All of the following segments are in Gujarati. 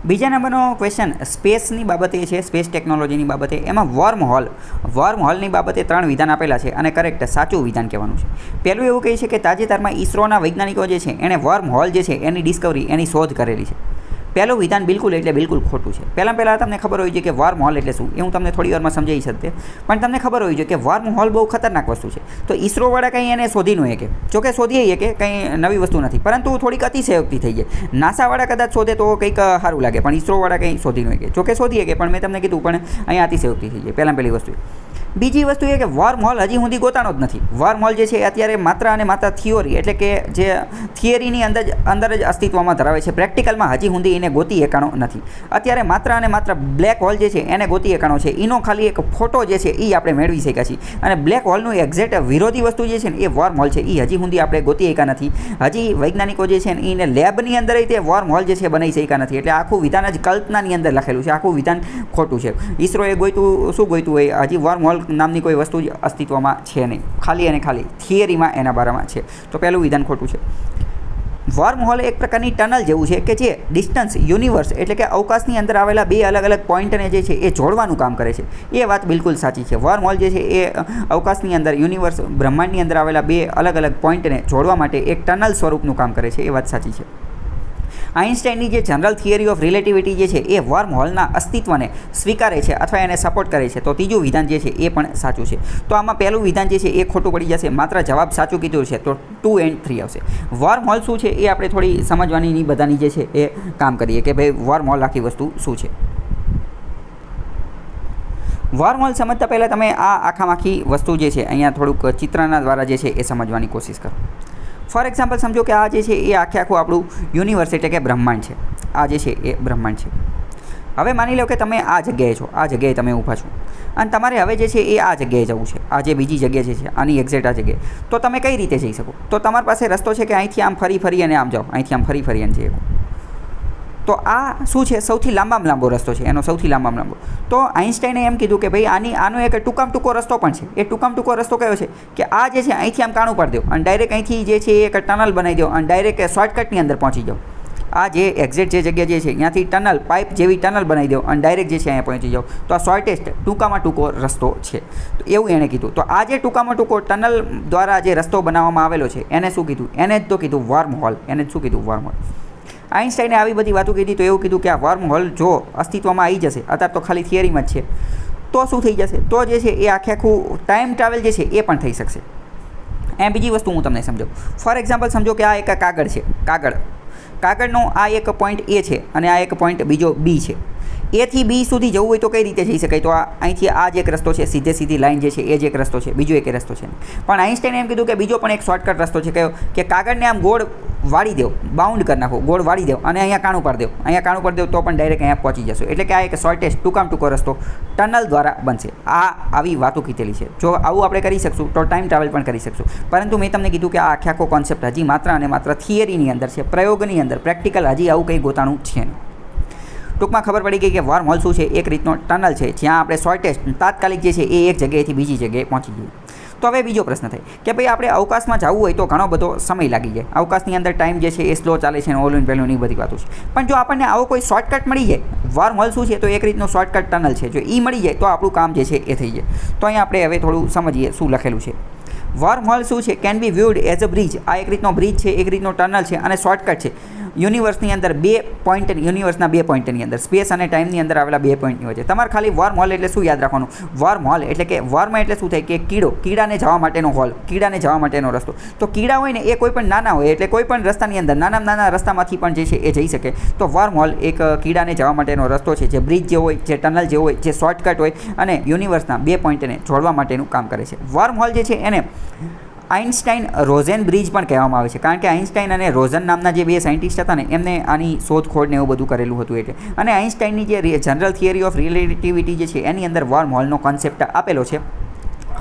બીજા નંબરનો ક્વેશ્ચન સ્પેસની બાબતે છે, સ્પેસ ટેકનોલોજીની બાબતે. એમાં વર્મ હોલની બાબતે 3 વિધાન આપેલા છે અને કરેક્ટ સાચું વિધાન કહેવાનું છે. પહેલું એવું કહે છે કે તાજેતરમાં ઇસરોના વૈજ્ઞાનિકો જે છે એણે વર્મ હોલ જે છે એની ડિસ્કવરી, એની શોધ કરેલી છે. પહેલું વિધાન બિલકુલ એટલે બિલકુલ ખોટું છે. પહેલાં તમને ખબર હોવી જોઈએ કે વર્મ હોલ એટલે શું, એ હું તમને થોડી વારમાં સમજાવી શકતે, પણ તમને ખબર હોવી જોઈએ કે વર્મ હોલ બહુ ખતરનાક વસ્તુ છે. તો ઇસરોવાળા કંઈ એને શોધી ન શકે, જોકે શોધીએ કે કંઈ નવી વસ્તુ નથી, પરંતુ થોડીક અતિશયોક્તિ થઈ જાય. નાસાવાળા કદાચ શોધે તો કંઈક સારું લાગે, પણ ઇસરોવાળા કંઈ શોધી ન શકે. જોકે શોધીએ કે, પણ મેં તમને કીધું પણ અહીંયા અતિશયોક્તિ થઈ જાય. પહેલી વસ્તુ. બીજી વસ્તુ એ કે વર્મ હોલ હજી સુધી ગોતાનો જ નથી. વર્મ હોલ જે છે એ અત્યારે માત્ર અને માત્ર થિયોરી, એટલે કે જે થિયરીની અંદર જ અસ્તિત્વમાં ધરાવે છે. પ્રેક્ટિકલમાં હજી સુધી એને ગોતી એકાણો નથી. અત્યારે માત્ર અને માત્ર બ્લેક હોલ જે છે એને ગોતી એકાણો છે. એનો ખાલી એક ફોટો જે છે એ આપણે મેળવી શક્યા છીએ. અને બ્લેક હોલનું એક્ઝેક્ટ વિરોધી વસ્તુ જે છે ને એ વર્મ હોલ છે. એ હજી સુધી આપણે ગોતી શક્યા નથી. હજી વૈજ્ઞાનિકો જે છે ને એને લેબની અંદર તે વર્મ હોલ જે છે બનાવી શક્યા નથી. એટલે આખું વિધાન જ કલ્પનાની અંદર લખેલું છે. આખું વિધાન ખોટું છે. ઇસરોએ શું ગોઈતું હોય, હજી વર્મ હોલ નામની કોઈ વસ્તુ જ અસ્તિત્વમાં છે નહીં. ખાલી અને ખાલી થિયરીમાં એના બારામાં છે. તો પહેલું વિધાન ખોટું છે. વર્મ હોલ એક પ્રકારની ટનલ જેવું છે કે જે ડિસ્ટન્સ યુનિવર્સ, એટલે કે અવકાશની અંદર આવેલા બે અલગ અલગ પોઈન્ટને જે છે એ જોડવાનું કામ કરે છે. એ વાત બિલકુલ સાચી છે. વર્મ હોલ જે છે એ અવકાશની અંદર, યુનિવર્સ, બ્રહ્માંડની અંદર આવેલા બે અલગ અલગ પોઈન્ટને જોડવા માટે એક ટનલ સ્વરૂપનું કામ કરે છે. એ વાત સાચી છે. આઇન્સ્ટાઈનની જે જનરલ થિયરી ઓફ રિલેટિવિટી જે છે એ વર્મ હોલના અસ્તિત્વને સ્વીકારે છે અથવા એને સપોર્ટ કરે છે. તો ત્રીજું વિધાન જે છે એ પણ સાચું છે. તો આમાં પહેલું વિધાન જે છે એ ખોટું પડી જશે. માત્ર જવાબ સાચું કીધું છે તો 2 and 3 આવશે. વર્મ હોલ શું છે એ આપણે થોડી સમજવાની બધાની જે છે એ કામ કરીએ કે ભાઈ વર્મ હોલ આખી વસ્તુ શું છે. વર્મ હોલ સમજતા પહેલાં તમે આ આખી વસ્તુ જે છે અહીંયા થોડુંક ચિત્રના દ્વારા જે છે એ સમજવાની કોશિશ કરો. ફોર એક્ઝામ્પલ સમજો કે આ જે છે એ આખું આપણું યુનિવર્સ એટલે કે બ્રહ્માંડ છે. આ જે છે એ બ્રહ્માંડ છે. હવે માની લો કે તમે આ જગ્યાએ છો, આ જગ્યાએ તમે ઊભા છો અને તમારે હવે જે છે એ આ જગ્યાએ જવું છે. આ જે બીજી જગ્યા જે છે આની એક્ઝેક્ટ આ જગ્યાએ, તો તમે કઈ રીતે જઈ શકો? તો તમારી પાસે રસ્તો છે કે અહીંથી આમ ફરી અને આમ જાઓ, અહીંથી આમ ફરી અને જઈ શકો. તો આ શું છે? સૌથી લાંબામાં લાંબો રસ્તો છે, એનો સૌથી લાંબામાં લાંબો. તો આઇન્સ્ટાઈને એમ કીધું કે ભાઈ આનો એક ટૂંકો રસ્તો પણ છે. એ ટૂંકો રસ્તો કયો છે કે આ જે છે અહીંથી આમ કાણું પાડી દો અને ડાયરેક્ટ અહીંથી જે છે એક ટનલ બનાવી દો અને ડાયરેક્ટ શોર્ટકટની અંદર પહોંચી જાઓ. આ જે એક્ઝેક્ટ જે જગ્યા જે છે ત્યાંથી ટનલ, પાઇપ જેવી ટનલ બનાવી દો અને ડાયરેક્ટ જે છે અહીંયા પહોંચી જાઓ. તો આ શોર્ટેસ્ટ, ટૂંકામાં ટૂંકો રસ્તો છે. તો એવું એણે કીધું. તો આ જે ટૂંકામાં ટૂંકો ટનલ દ્વારા જે રસ્તો બનાવવામાં આવેલો છે એને શું કીધું? એને જ તો કીધું વર્મ હોલ. એને જ શું કીધું? Worm hall. આઇન્સ્ટાઈને આવી બધી વાતો કીધી તો એવું કીધું કે આ વર્મ હોલ જો અસ્તિત્વમાં આવી જશે, અત્યારે તો ખાલી થિયરીમાં જ છે, તો શું થઈ જશે? તો જે છે એ આખું ટાઈમ ટ્રાવેલ જે છે એ પણ થઈ શકશે. એમ બીજી વસ્તુ હું તમને સમજાવું. ફોર એક્ઝામ્પલ સમજો કે આ એક કાગળ છે. કાગળનો આ એક પોઈન્ટ એ છે અને આ એક પોઈન્ટ બીજો બી છે. એ થી બી સુધી જવું હોય તો કઈ રીતે જઈ શકાય? તો અહીંથી આ જ એક રસ્તો છે, સીધી લાઈન જે છે એ જ એક રસ્તો છે, બીજો એક રસ્તો છે. પણ આઇન્સ્ટાઈને એમ કીધું કે બીજો પણ એક શોર્ટકટ રસ્તો છે. કયો? કે કાગળને આમ ગોળ વાળી દો, બાઉન્ડ કરી નાખો, ગોળ વાળી દો અને અહીંયા કાણું પાડી દો તો પણ ડાયરેક્ટ અહીંયા પહોંચી જશો. એટલે કે આ એક શોર્ટેસ્ટ, ટૂંકો રસ્તો ટનલ દ્વારા બનશે. આવી વાતો કીધેલી છે. જો આવું આપણે કરી શકશું તો ટાઈમ ટ્રાવેલ પણ કરી શકશું. પરંતુ મેં તમને કીધું કે આ આખો કોન્સેપ્ટ હજી માત્ર અને માત્ર થિયરીની અંદર છે, પ્રયોગની અંદર. પ્રેક્ટિકલ હજી આવું કંઈ ગોતાણું છે નહીં. ટૂંકમાં ખબર પડી ગઈ કે વર્મ હોલ શું છે? એક રીતનો ટનલ છે જ્યાં આપણે શોર્ટેસ્ટ, તાત્કાલિક જે છે એ એક જગ્યાએથી બીજી જગ્યાએ પહોંચી જઈએ. તો હવે બીજો પ્રશ્ન થાય કે ભાઈ આપણે અવકાશમાં જવું હોય તો ઘણો બધો સમય લાગી જાય. અવકાશની અંદર ટાઈમ જે છે એ સ્લો ચાલે છે, ઓલું પહેલું એ બધી વાતો છે. પણ જો આપણને આવો કોઈ શોર્ટકટ મળી જાય, વર્મ હોલ શું છે? તો એક રીતનો શોર્ટકટ ટનલ છે. જો એ મળી જાય તો આપણું કામ જે છે એ થઈ જાય. તો અહીંયા આપણે હવે થોડું સમજીએ શું લખેલું છે. વર્મ હોલ શું છે? Can be viewed as a bridge. આ એક રીતનો બ્રિજ છે, એક રીતનો ટનલ છે અને શોર્ટકટ છે. યુનિવર્સની અંદર યુનિવર્સના બે પોઈન્ટની અંદર, સ્પેસ અને ટાઈમની અંદર આવેલા બે પોઈન્ટની વચ્ચે. તમારે ખાલી વર્મ હોલ એટલે શું યાદ રાખવાનું? વર્મ હોલ એટલે કે વર્મ એટલે શું થાય કે કીડાને જવા માટેનો હોલ, કીડાને જવા માટેનો રસ્તો. તો કીડા હોય ને એ કોઈ પણ નાના હોય, એટલે કોઈ પણ રસ્તાની અંદર નાના રસ્તામાંથી પણ જે છે એ જઈ શકે. તો વર્મ હોલ એક કીડાને જવા માટેનો રસ્તો છે, જે બ્રિજ જેવો હોય, જે ટનલ જેવો હોય, જે શોર્ટકટ હોય અને યુનિવર્સના બે પોઈન્ટને જોડવા માટેનું કામ કરે છે. વર્મ હોલ જે છે એને આઇન્સ્ટાઈન રોઝન બ્રિજ પણ કહેવામાં આવે છે. કારણ કે આઇન્સ્ટાઈન અને રોઝન નામના જે બે સાયન્ટિસ્ટ હતા ને એમને આની શોધખોળ ને એવું બધું કરેલું હતું. એટલે અને આઇન્સ્ટાઈનની જે જનરલ થિયરી ઓફ રિલેટિવિટી જે છે એની અંદર વર્મ હોલનો કોન્સેપ્ટ આપેલો છે.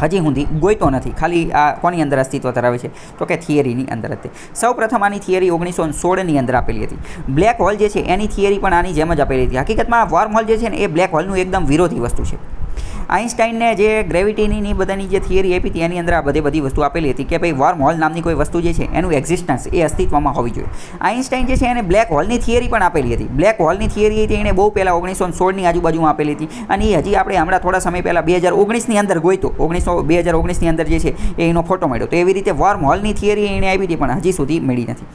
હજી સુધી ગોઈતો નથી. ખાલી આ કોની અંદર અસ્તિત્વ ધરાવે છે? તો કે થિયરીની અંદર હતી. સૌપ્રથમ આની થિયરી 1916ની અંદર આપેલી હતી. બ્લેક હોલ જે છે એની થિયરી પણ આની જેમ જ આપેલી હતી. હકીકતમાં વર્મ હોલ જે છે ને એ બ્લેક હોલનું એકદમ વિરોધી વસ્તુ છે. આઇન્સ્ટાઈને જે ગ્રેવિટીની બધાની જે થિયરી આપી હતી એની અંદર આ બધી વસ્તુ આપેલી હતી કે ભાઈ વર્મ હોલ નામની કોઈ વસ્તુ જે છે એનું એક્ઝિસ્ટન્સ એ અસ્તિત્વમાં હોવી જોઈએ. આઇન્સ્ટાઈન જે છે એને બ્લેક હોલની થિયરી પણ આપેલી હતી. બ્લેક હોલની થિયરી હતી એને બહુ પહેલાં 1916ની આજુબાજુમાં આપેલી હતી અને એ હજી આપણે હમણાં થોડા સમય પહેલાં 2019ની અંદર ગોઈતો 2019ની અંદર જે છે એનો ફોટો મળ્યો. તો એવી રીતે વર્મ હોલની થિયરી એને આપી હતી પણ હજી સુધી મળી નથી.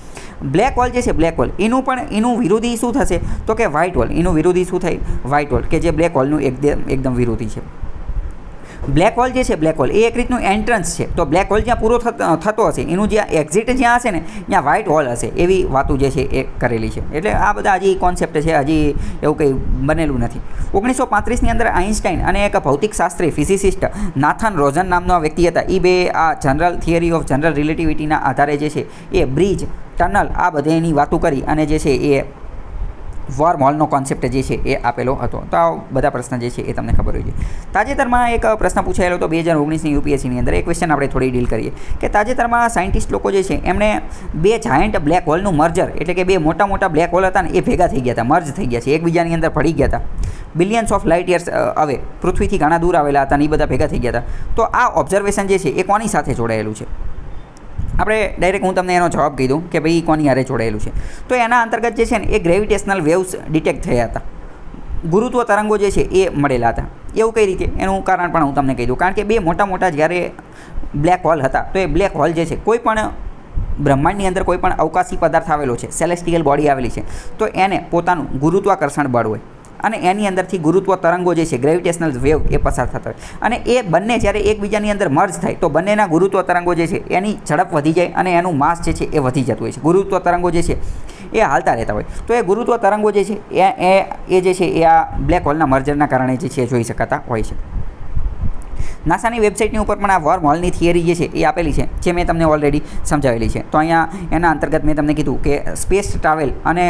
બ્લેક હોલ જે છે બ્લેક હોલ એનું વિરોધી શું થશે તો કે વ્હાઇટ હોલ. એનું વિરોધી શું થાય? વ્હાઇટ હોલ, કે જે બ્લેક હોલનું એકદમ વિરોધી છે. બ્લેક હોલ જે છે બ્લેક હોલ એ એક રીતનું એન્ટ્રન્સ છે. તો બ્લેક હોલ જ્યાં પૂરો થતો હશે એનું જ્યાં એક્ઝિટ જ્યાં હશે ને ત્યાં વ્હાઇટ હોલ હશે એવી વાતો જે છે એ કરેલી છે. એટલે આ બધા હજી કોન્સેપ્ટ છે, હજી એવું કંઈ બનેલું નથી. 1935ની અંદર આઇન્સ્ટાઈન અને એક ભૌતિકશાસ્ત્રી ફિઝિસિસ્ટ નાથન રોઝન નામનો વ્યક્તિ હતા. એ બે આ જનરલ થિયરી ઓફ જનરલ રિલેટિવિટીના આધારે જે છે એ બ્રિજ, ટનલ આ બધાની વાતો કરી અને જે છે એ વર્મ હોલનો કોન્સેપ્ટ જે છે એ આપેલો હતો. તો આ બધા પ્રશ્ન જે છે એ તમને ખબર હોય છે. તાજેતરમાં એક પ્રશ્ન પૂછાયેલો હતો 2019ની યુપીએસસીની અંદર. એ ક્વેશ્ચન આપણે થોડી ડીલ કરીએ કે તાજેતરમાં સાયન્ટિસ્ટ લોકો જે છે એમણે બે જાયન્ટ બ્લેક હોલનું મર્જર, એટલે કે બે મોટા બ્લેક હોલ હતા ને એ ભેગા થઈ ગયા હતા, મર્જ થઈ ગયા છે, એકબીજાની અંદર પડી ગયા હતા. બિલિયન્સ ઓફ લાઇટ યર્સ હવે પૃથ્વીથી ઘણા દૂર આવેલા હતા અને એ બધા ભેગા થઈ ગયા હતા. તો આ ઓબ્ઝર્વેશન જે છે એ કોની સાથે જોડાયેલું છે? આપણે ડાયરેક્ટ હું તમને એનો જવાબ કહી દઉં કે ભાઈ કોની હારે જોડાયેલું છે. તો એના અંતર્ગત જે છે ને એ ગ્રેવિટેશનલ વેવ્સ ડિટેક્ટ થયા હતા, ગુરુત્વ તરંગો જે છે એ મળેલા હતા. એવું કઈ રીતે? એનું કારણ પણ હું તમને કહી દઉં. કારણ કે બે મોટા જ્યારે બ્લેક હોલ હતા તો એ બ્લેક હોલ જે છે કોઈ પણ બ્રહ્માંડની અંદર કોઈ પણ અવકાશી પદાર્થ આવેલો છે, સેલેસ્ટિયલ બોડી આવેલી છે, તો એને પોતાનું ગુરુત્વાકર્ષણ બળ હોય અને એની અંદરથી ગુરુત્વ તરંગો જે છે ગ્રેવિટેશનલ વેવ એ પસાર થતા હોય અને એ બંને જ્યારે એકબીજાની અંદર મર્જ થાય તો બંનેના ગુરુત્વ તરંગો જે છે એની ઝડપ વધી જાય અને એનું માસ જે છે એ વધી જતું હોય છે. ગુરુત્વ તરંગો જે છે એ હાલતા રહેતા હોય. તો એ ગુરુત્વ તરંગો જે છે એ જે છે એ આ બ્લેક હોલના મર્જરના કારણે જે છે જોઈ શકાતા હોય છે. નાસાની વેબસાઇટની ઉપર પણ આ વર્મ હોલની થિયરી જે છે એ આપેલી છે, જે મેં તમને ઓલરેડી સમજાવેલી છે. તો અહીંયા એના અંતર્ગત મેં તમને કીધું કે સ્પેસ ટ્રાવેલ અને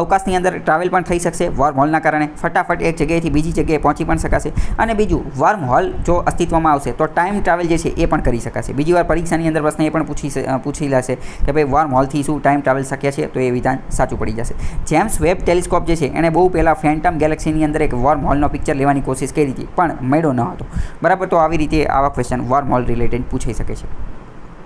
અવકાશની અંદર ટ્રાવેલ પણ થઈ શકશે વર્મ હોલના કારણે. ફટાફટ એક જગ્યાએથી બીજી જગ્યાએ પહોંચી પણ શકાશે. અને બીજું, વર્મ હોલ જો અસ્તિત્વમાં આવશે તો ટાઈમ ટ્રાવેલ જે છે એ પણ કરી શકાશે. બીજી વાર પરીક્ષાની અંદર પ્રશ્ન એ પણ પૂછી લેશે કે ભાઈ વર્મ હોલથી શું ટાઈમ ટ્રાવેલ શક્ય છે? તો એ વિધાન સાચું પડી જશે. જેમ્સ વેબ ટેલિસ્કોપ જે છે એણે બહુ પહેલાં ફેન્ટમ ગેલેક્સીની અંદર એક વર્મ હોલનો પિક્ચર લેવાની કોશિશ કરી હતી પણ મળ્યો ન હતો. બરાબર. તો આવી રીતે આવા ક્વેશ્ચન વર્મ હોલ રિલેટેડ પૂછાઈ શકે છે.